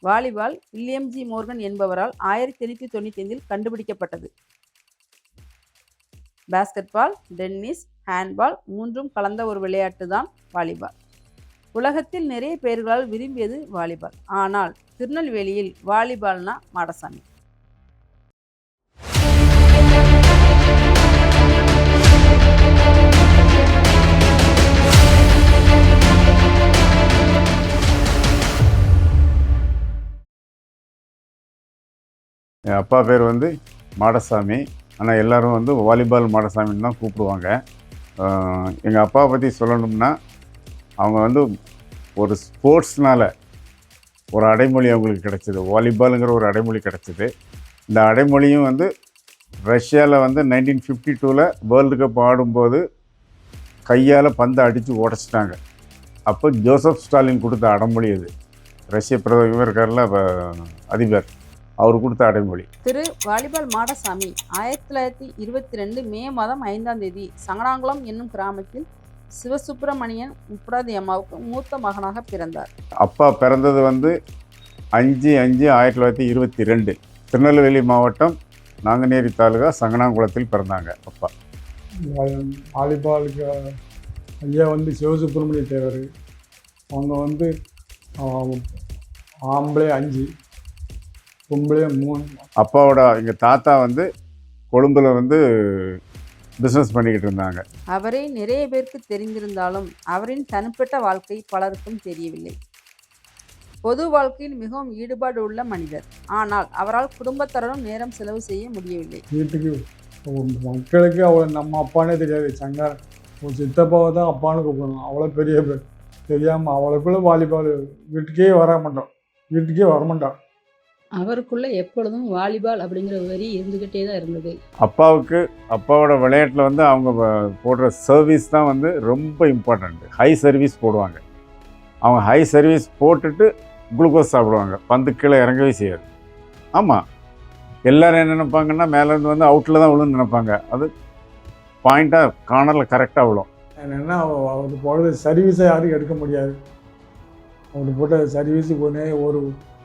Volleyball William G Morgan என்பவரால் 1895 கண்டுபிடிக்கப்பட்டது. Basketball, tennis, handball மூன்றும் கலந்த ஒரு விளையாட்டு தான் வாலிபால். உலகத்தில் நிறைய பேர்களால் விரும்பியது வாலிபால். ஆனால் திருநெல்வேலியில் வாலிபால்னா மாடசாமி. என் அப்பா பேர் வந்து மாடசாமி. ஆனால் எல்லோரும் வந்து வாலிபால் மாடசாமின்னு தான் கூப்பிடுவாங்க. எங்கள் அப்பாவை பற்றி சொல்லணும்னா, அவங்க வந்து ஒரு ஸ்போர்ட்ஸ்னால் ஒரு அடைமொழி அவங்களுக்கு கிடச்சிது. வாலிபாலுங்கிற ஒரு அடைமொழி கிடச்சிது. இந்த அடைமொழியும் வந்து ரஷ்யாவில் வந்து 1952 வேர்ல்டு கப் ஆடும்போது கையால் பந்தை அடித்து உடச்சிட்டாங்க. அப்போ ஜோசப் ஸ்டாலின் கொடுத்த அடைமொழி அது. ரஷ்ய பிரதமர் இருக்கார்ல அதிபர், அவர் கொடுத்த அடைமொழி. திரு வாலிபால் மாடசாமி 1922 மே மாதம் 5ஆம் தேதி சங்கனாங்குளம் என்னும் கிராமத்தில் சிவசுப்பிரமணியன் முப்பராதி அம்மாவுக்கு மூத்த மகனாக பிறந்தார். அப்பா பிறந்தது வந்து 5/5/1922 திருநெல்வேலி மாவட்டம் நாங்குநேரி தாலுகா சங்கனாங்குளத்தில் பிறந்தாங்க அப்பா. வாலிபாலுக்கு ஐயா வந்து சிவசுப்பிரமணிய தேவர். அவங்க வந்து ஆம்பளை 5, பொம்பளை 3. அப்பாவோட எங்கள் தாத்தா வந்து கொழும்புல வந்து பிஸ்னஸ் பண்ணிக்கிட்டு இருந்தாங்க. அவரை நிறைய பேருக்கு தெரிந்திருந்தாலும் அவரின் தனிப்பட்ட வாழ்க்கை பலருக்கும் தெரியவில்லை. பொது வாழ்க்கையில் மிகவும் ஈடுபாடு உள்ள மனிதர். ஆனால் அவரால் குடும்பத்தருடன் நேரம் செலவு செய்ய முடியவில்லை. வீட்டுக்கு மக்களுக்கு அவளை நம்ம அப்பானே தெரியாது. சங்கர் ஒரு சித்தப்பாவை தான் அப்பான்னு கூப்பிடணும். அவ்வளோ பெரிய பேர் தெரியாமல் அவளுக்குள்ள வாலிபால் வீட்டுக்கே வரமாட்டான். அவருக்குள்ள எப்பொழுதும் வாலிபால் அப்படிங்கிற வரி இருந்துக்கிட்டே தான் இருந்தது. அப்பாவோட விளையாட்டில் வந்து அவங்க போடுற சர்வீஸ் தான் வந்து ரொம்ப இம்பார்ட்டண்ட்டு. ஹை சர்வீஸ் போடுவாங்க. அவங்க ஹை சர்வீஸ் போட்டுட்டு குளுக்கோஸ் சாப்பிடுவாங்க. பந்து கீழே இறங்கவே செய்யாது. ஆமாம், எல்லோரும் என்ன நினைப்பாங்கன்னா மேலேருந்து வந்து அவுட்டில் தான் விழுன்னு நினைப்பாங்க. அது பாயிண்ட்டாக கார்னரில் கரெக்டாக விழும். என்னென்னா அவர் போடுறது சர்வீஸை யாரும் எடுக்க முடியாது. அவர் போட்ட சர்வீஸுக்கு ஒன்றே ஒரு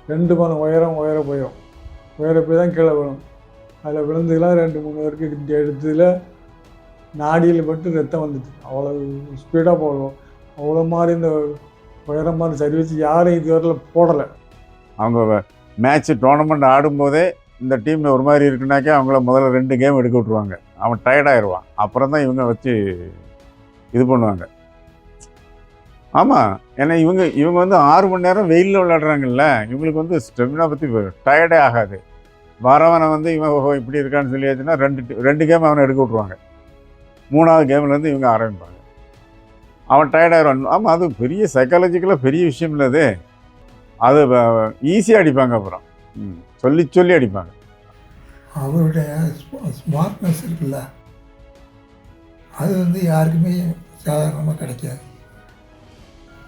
2 மணி உயரம் போய் தான் கீழே விழும். அதில் விழுந்ததுலாம் 2-3 பேருக்கு எடுத்ததில் நாடியில் பட்டு ரத்தம் வந்துச்சு. அவ்வளோ ஸ்பீடாக போடுவோம். அவ்வளோ மாதிரி இந்த உயரம் மாதிரி சர்வீஸ் யாரும் இதுவரையில் போடலை. அவங்க மேட்ச்சு டோர்னமெண்ட் ஆடும்போதே இந்த டீம் ஒரு மாதிரி இருக்குனாக்கே அவங்கள முதல்ல 2 கேம் எடுக்க விட்ருவாங்க. அவன் டயர்டாகிடுவான். அப்புறம் தான் இவங்க வச்சு இது பண்ணுவாங்க. ஆமாம், ஏன்னா இவங்க வந்து 6 மணி நேரம் வெயிலில் விளையாடுறாங்கல்ல. இவங்களுக்கு வந்து ஸ்டெமினா பற்றி டயர்டே ஆகாது. வரவனை வந்து இவன் இப்படி இருக்கான்னு சொல்லியாச்சுன்னா 2 கேம் அவனை எடுக்க விட்ருவாங்க. 3ஆவது கேம்லேருந்து இவங்க ஆரம்பிப்பாங்க. அவன் டயர்டாகிடுவான். ஆமாம், அது பெரிய சைக்காலஜிக்கலாக பெரிய விஷயம் இல்லை. அது ஈஸியாக அடிப்பாங்க. அப்புறம் சொல்லி அடிப்பாங்க. அவருடைய ஸ்மார்ட்னஸ் இருக்குல்ல, அது வந்து யாருக்குமே சாதாரணமாக கிடைக்காது.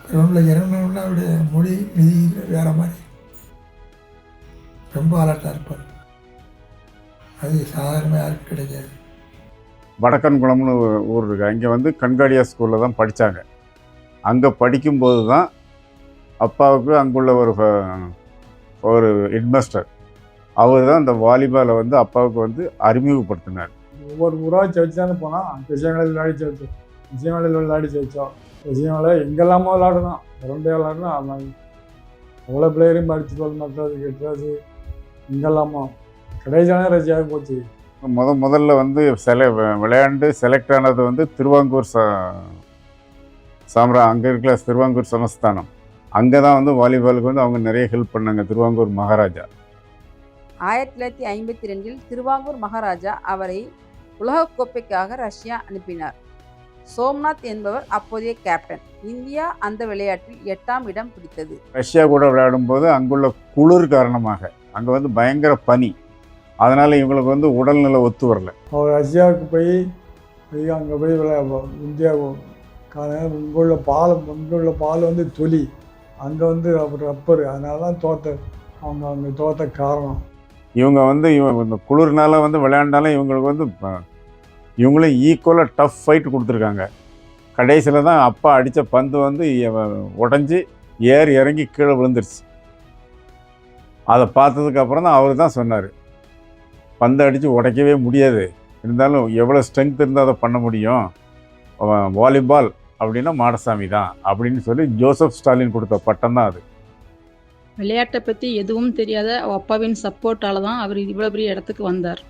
கிரௌண்டில் இறங்கணும்னா அவருடைய மொழி விதி வேறு மாதிரி ரொம்ப அலர்ட்டாக இருப்பார். அது சாதாரணமாக யாருக்கும் கிடைக்காது. வடக்கன்குளம்னு ஊர் இருக்குது. அங்கே வந்து கண்காடியா ஸ்கூலில் தான் படித்தாங்க. அங்கே படிக்கும்போது தான் அப்பாவுக்கு அங்குள்ள ஒரு ஹெட்மாஸ்டர் அவர் தான் இந்த வாலிபாலை வந்து அப்பாவுக்கு வந்து அறிமுகப்படுத்தினார். ஒவ்வொரு ஊராக வச்சுதானே போனால் விஷயங்களில் விளையாடி வச்சோம். விஷயங்கள எங்கெல்லாமோ விளாடணும். 2 விளாடணும். அவ்வளோ பிளேயரையும் படிச்சுட்டு மற்றது கெட்டாது எங்கெல்லாமோ கடைசியான ரசியாக போச்சு. முதல்ல வந்து விளையாண்டு செலக்ட் ஆனது வந்து திருவாங்கூர் அங்கே இருக்கிற திருவாங்கூர் சமஸ்தானம். அங்கே தான் வந்து வாலிபாலுக்கு வந்து அவங்க நிறைய ஹெல்ப் பண்ணாங்க. திருவாங்கூர் மகாராஜா 1952 திருவாங்கூர் மகாராஜா அவரை உலகக்கோப்பைக்காக ரஷ்யா அனுப்பினார். சோம்நாத் என்பவர் அப்போதைய கேப்டன். இந்தியா அந்த விளையாட்டில் 8ஆம் இடம் பிடித்தது. ரஷ்யா கூட விளையாடும்போது அங்குள்ள குளிர் காரணமாக அங்கே வந்து பயங்கர பனி. அதனால் இவங்களுக்கு வந்து உடல்நிலை ஒத்து வரல. அவர் ரஷ்யாவுக்கு போய் அங்கே போய் இந்தியா இங்குள்ள பால் வந்து தொலி, அங்கே வந்து ரப்பர். அதனால தான் அவங்க தோத்த காரணம். இவங்க வந்து இந்த குளிர்னால வந்து விளையாண்டாலும் இவங்களுக்கு வந்து இவங்களும் ஈக்குவலாக டஃப் ஃபைட் கொடுத்துருக்காங்க. கடைசியில் தான் அப்பா அடித்த பந்து வந்து உடஞ்சி இறங்கி கீழே விழுந்துருச்சு. அதை பார்த்ததுக்கு அப்புறம் தான் அவர் தான் சொன்னார், பந்தை அடித்து உடைக்கவே முடியாது, இருந்தாலும் எவ்வளோ ஸ்ட்ரென்த் இருந்தால் அதை பண்ண முடியும், வாலிபால் அப்படின்னா மாடசாமி தான் அப்படின்னு சொல்லி ஜோசப் ஸ்டாலின் கொடுத்த பட்டம் தான் அது. விளையாட்டை பற்றி எதுவும் தெரியாத அப்பாவின் சப்போர்ட்டால தான் அவர் இவ்வளோ பெரிய இடத்துக்கு வந்தார்.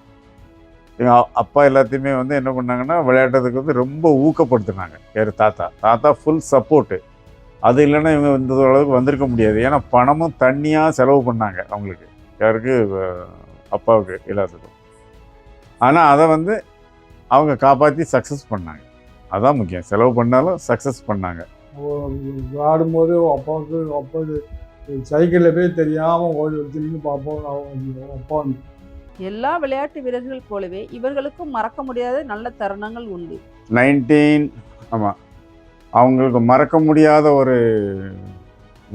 எங்கள் அப்பா எல்லாத்தையுமே வந்து என்ன பண்ணாங்கன்னா விளையாட்டுறதுக்கு வந்து ரொம்ப ஊக்கப்படுத்தினாங்க. யார் தாத்தா ஃபுல் சப்போர்ட்டு. அது இல்லைன்னா இவங்க இந்த அளவுக்கு வந்திருக்க முடியாது. ஏன்னா பணமும் தண்ணியாக செலவு பண்ணாங்க அவங்களுக்கு, யாருக்கு அப்பாவுக்கு எல்லாத்துக்கும். ஆனால் அதை வந்து அவங்க காப்பாற்றி சக்ஸஸ் பண்ணாங்க. அதான் முக்கியம், செலவு பண்ணாலும் சக்ஸஸ் பண்ணாங்க. விளையாடும்போது அப்பாவுக்கு சைக்கிளில் போய் தெரியாமல் ஓடி வச்சுன்னு பார்ப்போம். அப்பா எல்லா விளையாட்டு வீரர்கள் போலவே இவர்களுக்கும் மறக்க முடியாத நல்ல தருணங்கள் உண்டு. ஆமாம், அவங்களுக்கு மறக்க முடியாத ஒரு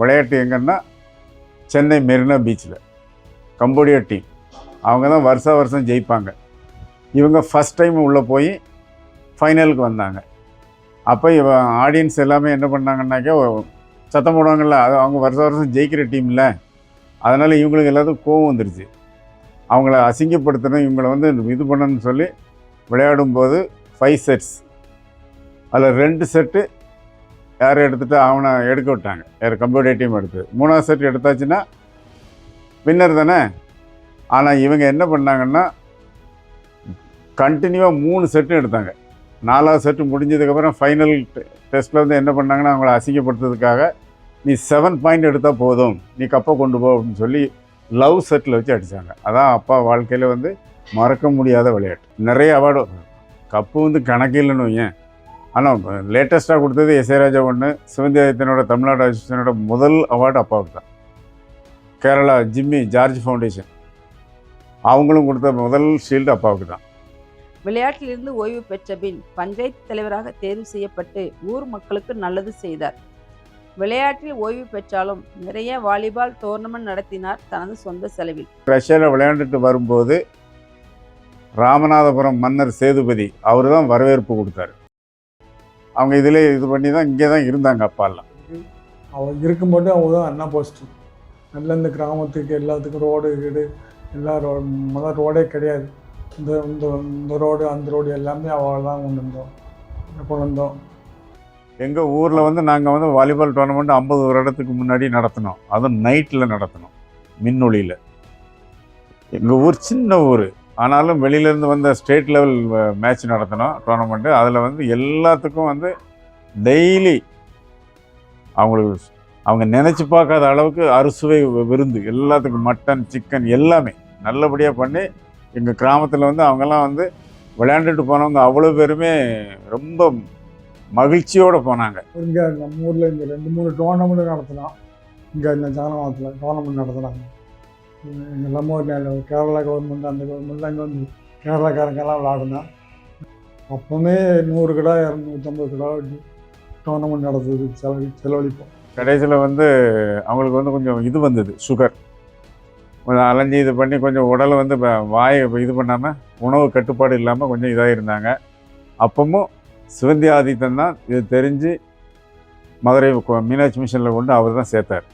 விளையாட்டு எங்கன்னா சென்னை மெரினா பீச்சில் கம்போடியா டீம். அவங்க தான் வருஷம் ஜெயிப்பாங்க. இவங்க ஃபஸ்ட் டைம் உள்ளே போய் ஃபைனலுக்கு வந்தாங்க. அப்போ ஆடியன்ஸ் எல்லாமே என்ன பண்ணாங்கன்னாக்கா சத்தம் போடுவாங்கள்ல, அது அவங்க வருஷம் ஜெயிக்கிற டீமில். அதனால் இவங்களுக்கு எல்லாத்துக்கும் கோவம் வந்துருச்சு. அவங்கள அசிங்கப்படுத்தணும், இவங்களை வந்து இது பண்ணணும்னு சொல்லி விளையாடும்போது 5 செட்ஸ், அதில் 2 செட்டு யார் எடுத்துகிட்டு அவனை எடுக்க விட்டாங்க, யார் கம்போடியா டீம் எடுத்து. 3ஆவது செட் எடுத்தாச்சுன்னா வின்னர் தானே. ஆனால் இவங்க என்ன பண்ணாங்கன்னா கண்டினியூவாக 3 செட்டும் எடுத்தாங்க. 4ஆவது செட்டு முடிஞ்சதுக்கப்புறம் ஃபைனல் டெஸ்ட்டில் வந்து என்ன பண்ணாங்கன்னா அவங்கள அசிங்கப்படுத்துறதுக்காக, நீ 7 பாயிண்ட் எடுத்தால் போதும், நீ கப்பை கொண்டு போ அப்படின்னு சொல்லி லவ் செட்டில் வச்சு அடித்தாங்க. அதான் அப்பா வாழ்க்கையில் வந்து மறக்க முடியாத விளையாட்டு. நிறைய அவார்டு, கப்பு வந்து கணக்கில்லைன்னு ஏன். ஆனால் லேட்டஸ்ட்டாக கொடுத்தது எஸ்ஏ ராஜா 1, சிவந்தி ஆதித்தனோட தமிழ்நாடு அசோசியேஷனோட முதல் அவார்டு அப்பாவுக்கு தான். கேரளா ஜிம்மி ஜார்ஜ் ஃபவுண்டேஷன் அவங்களும் கொடுத்த முதல் ஷீல்டு அப்பாவுக்கு தான். விளையாட்டிலிருந்து ஓய்வு பெற்ற பின் பஞ்சாயத்து தலைவராக தேர்வு செய்யப்பட்டு ஊர் மக்களுக்கு நல்லது செய்தார். விளையாட்டில் ஓய்வு பெற்றாலும் நிறைய வாலிபால் டோர்னமெண்ட் நடத்தினார் தனது சொந்த செலவில். ரஷ்யாவில் விளையாண்டுட்டு வரும்போது ராமநாதபுரம் மன்னர் சேதுபதி அவர் தான் வரவேற்பு கொடுத்தாரு. அவங்க இதில் இது பண்ணி தான் இங்கே தான் இருந்தாங்க அப்பாலாம். அவங்க இருக்கும்போது அவங்க தான் அண்ணா போஸ்ட்டு. நல்ல இந்த கிராமத்துக்கு எல்லாத்துக்கும் ரோடு வீடு எல்லா முதல் ரோடே கிடையாது. இந்த ரோடு அந்த ரோடு எல்லாமே அவள் தான் கொண்டு வந்தோம். எங்கள் ஊரில் வந்து நாங்கள் வந்து வாலிபால் டோர்னமெண்ட் 50 வருடத்துக்கு முன்னாடி நடத்தினோம். அதுவும் நைட்டில் நடத்தினோம், மின்னொளியில். எங்கள் ஊர் சின்ன ஊர், ஆனாலும் வெளியிலேருந்து வந்த ஸ்டேட் லெவல் மேட்ச் நடத்தினோம் டோர்னமெண்ட்டு. அதில் வந்து எல்லாத்துக்கும் வந்து டெய்லி அவங்களுக்கு அவங்க நினச்சி பார்க்காத அளவுக்கு அறுசுவை விருந்து, எல்லாத்துக்கும் மட்டன் சிக்கன் எல்லாமே நல்லபடியாக பண்ணி எங்கள் கிராமத்தில் வந்து அவங்கெல்லாம் வந்து விளையாண்டுட்டு போனவங்க அவ்வளோ பேருமே ரொம்ப மகிழ்ச்சியோடு போனாங்க. இங்கே நம்ம ஊரில் இங்கே 2-3 டோர்னமெண்ட் நடத்தினோம். இங்கே இந்த ஜானவாதத்தில் டோர்னமெண்ட் நடத்துகிறாங்க. எல்லாமே ஒரு கேரளா கவர்மெண்ட், அந்த கவர்மெண்ட்லாம் இங்கே வந்து கேரளாக்காரங்கெல்லாம் விளையாடுனோம். அப்போவுமே 100 கடை 250 கடை டோர்னமெண்ட் நடத்துறது செலவழிப்போம். கடைசியில் வந்து அவங்களுக்கு வந்து கொஞ்சம் இது வந்தது, சுகர். கொஞ்சம் அலைஞ்சி இது பண்ணி கொஞ்சம் உடலை வந்து வாயை இது பண்ணாமல், உணவு கட்டுப்பாடு இல்லாமல் கொஞ்சம் இதாக இருந்தாங்க. அப்பவும் சிவந்தி ஆதித்தன் தான் இது தெரிஞ்சு மதுரை மீனாட்சி மிஷனில் கொண்டு அவர் தான் சேர்த்தார்.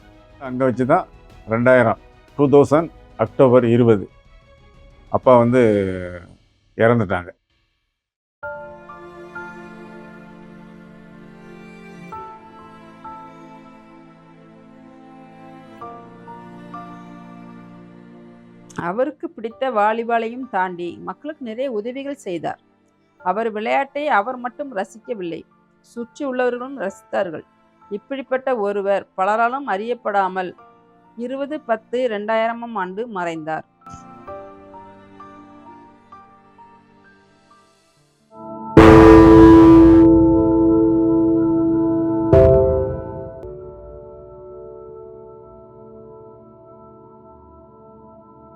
அங்கே வச்சு தான் 2000 அக்டோபர் 20 அப்பா வந்து இறந்துட்டாங்க. அவருக்கு பிடித்த வாலிபாலையும் தாண்டி மக்களுக்கு நிறைய உதவிகள் செய்தார். அவர் விளையாட்டை அவர் மட்டும் ரசிக்கவில்லை, சுற்றி உள்ளவர்களும் ரசித்தார்கள். இப்படிப்பட்ட ஒருவர் பலராலும் அறியப்படாமல் 20/10/2000 மறைந்தார்.